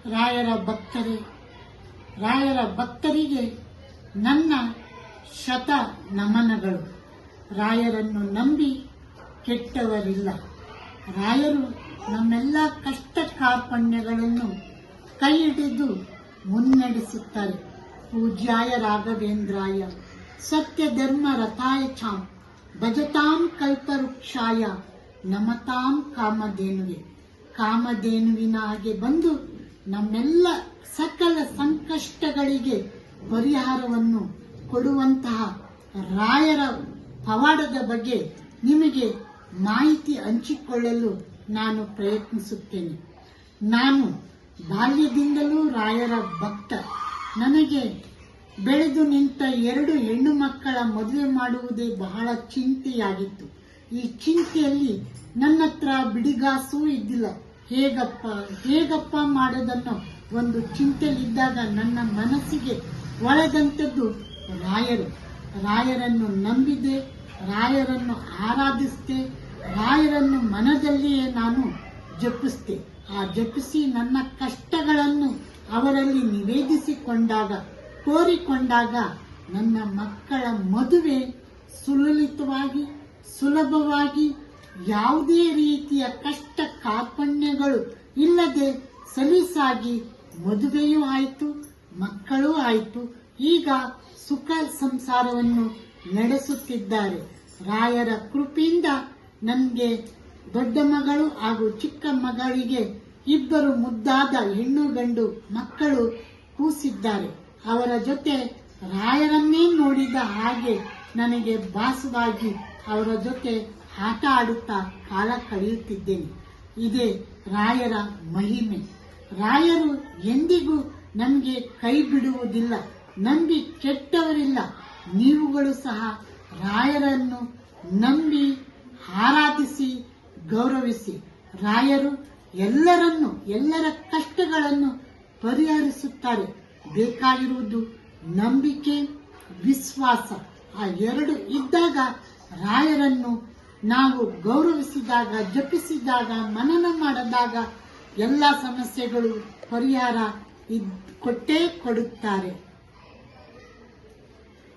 ರಾಯರ ಭಕ್ತರೇ, ರಾಯರ ಭಕ್ತರಿಗೆ ನನ್ನ ಶತ ನಮನಗಳು. ರಾಯರನ್ನು ನಂಬಿ ಕೆಟ್ಟವರಿಲ್ಲ. ರಾಯರು ನಮ್ಮೆಲ್ಲ ಕಷ್ಟ ಕಾರ್ಪಣ್ಯಗಳನ್ನು ಕೈ ಹಿಡಿದು ಮುನ್ನಡೆಸುತ್ತಾರೆ. ಪೂಜ್ಯಾಯ ರಾಘವೇಂದ್ರಾಯ ಸತ್ಯ ಧರ್ಮ ರಥಾಯ ಚಾಂ ಭಜತಾಂ ಕಲ್ಪವೃಕ್ಷಾಯ ನಮತಾಂ ಕಾಮಧೇನುವೆ. ಕಾಮಧೇನುವಿನ ಹಾಗೆ ಬಂದು ನಮ್ಮೆಲ್ಲ ಸಕಲ ಸಂಕಷ್ಟಗಳಿಗೆ ಪರಿಹಾರವನ್ನು ಕೊಡುವಂತಹ ರಾಯರ ಪವಾಡದ ಬಗ್ಗೆ ನಿಮಗೆ ಮಾಹಿತಿ ಹಂಚಿಕೊಳ್ಳಲು ನಾನು ಪ್ರಯತ್ನಿಸುತ್ತೇನೆ. ನಾನು ಬಾಲ್ಯದಿಂದಲೂ ರಾಯರ ಭಕ್ತ. ನನಗೆ ಬೆಳೆದು ನಿಂತ 2 ಹೆಣ್ಣು ಮಕ್ಕಳ ಮದುವೆ ಮಾಡುವುದೇ ಬಹಳ ಚಿಂತೆಯಾಗಿತ್ತು. ಈ ಚಿಂತೆಯಲ್ಲಿ ನನ್ನ ಹತ್ರ ಬಿಡಿಗಾಸೂ ಇದ್ದಿಲ್ಲ. ಹೇಗಪ್ಪ ಮಾಡೋದನ್ನೋ ಒಂದು ಚಿಂತೆಯಲ್ಲಿದ್ದಾಗ ನನ್ನ ಮನಸ್ಸಿಗೆ ಒಳದಂಥದ್ದು ರಾಯರು. ರಾಯರನ್ನು ನಂಬಿದೆ, ರಾಯರನ್ನು ಆರಾಧಿಸಿದೆ, ರಾಯರನ್ನು ಮನದಲ್ಲಿಯೇ ನಾನು ಜಪಿಸಿದೆ. ಆ ಜಪಿಸಿ ನನ್ನ ಕಷ್ಟಗಳನ್ನು ಅವರಲ್ಲಿ ನಿವೇದಿಸಿಕೊಂಡಾಗ, ಕೋರಿಕೊಂಡಾಗ ನನ್ನ ಮಕ್ಕಳ ಮದುವೆ ಸುಲಲಿತವಾಗಿ, ಸುಲಭವಾಗಿ, ಯಾವುದೇ ರೀತಿಯ ಕಷ್ಟ ಕಾರ್ಪಣ್ಯಗಳು ಇಲ್ಲದೆ ಸಲೀಸಾಗಿ ಮದುವೆಯೂ ಆಯಿತು, ಮಕ್ಕಳೂ ಆಯಿತು. ಈಗ ಸುಖ ಸಂಸಾರವನ್ನು ನಡೆಸುತ್ತಿದ್ದಾರೆ. ರಾಯರ ಕೃಪೆಯಿಂದ ನನಗೆ ದೊಡ್ಡ ಮಗಳು ಹಾಗೂ ಚಿಕ್ಕ ಮಗಳಿಗೆ 2 ಮುದ್ದಾದ ಹೆಣ್ಣು ಗಂಡು ಮಕ್ಕಳು ಕೂಸಿದ್ದಾರೆ. ಅವರ ಜೊತೆ ರಾಯರನ್ನೇ ನೋಡಿದ ಹಾಗೆ ನನಗೆ ಭಾಸವಾಗಿ ಅವರ ಜೊತೆ ಆಟ ಆಡುತ್ತಾ ಕಾಲ ಕಳೆಯುತ್ತಿದ್ದೇನೆ. ಇದೇ ರಾಯರ ಮಹಿಮೆ. ರಾಯರು ಎಂದಿಗೂ ನಮಗೆ ಕೈ ಬಿಡುವುದಿಲ್ಲ, ನಂಬಿ ಕೆಟ್ಟವರಿಲ್ಲ. ನೀವುಗಳು ಸಹ ರಾಯರನ್ನು ನಂಬಿ ಆರಾಧಿಸಿ ಗೌರವಿಸಿ. ರಾಯರು ಎಲ್ಲರ ಕಷ್ಟಗಳನ್ನು ಪರಿಹರಿಸುತ್ತಾರೆ. ಬೇಕಾಗಿರುವುದು ನಂಬಿಕೆ, ವಿಶ್ವಾಸ. ಆ 2 ಇದ್ದಾಗ ರಾಯರನ್ನು ನಾವು ಗೌರವಿಸಿದಾಗ, ಜಪಿಸಿದಾಗ, ಮನನ ಮಾಡಿದಾಗ ಎಲ್ಲ ಸಮಸ್ಯೆಗಳು ಪರಿಹಾರ ಕೊಟ್ಟೇ ಕೊಡುತ್ತಾರೆ.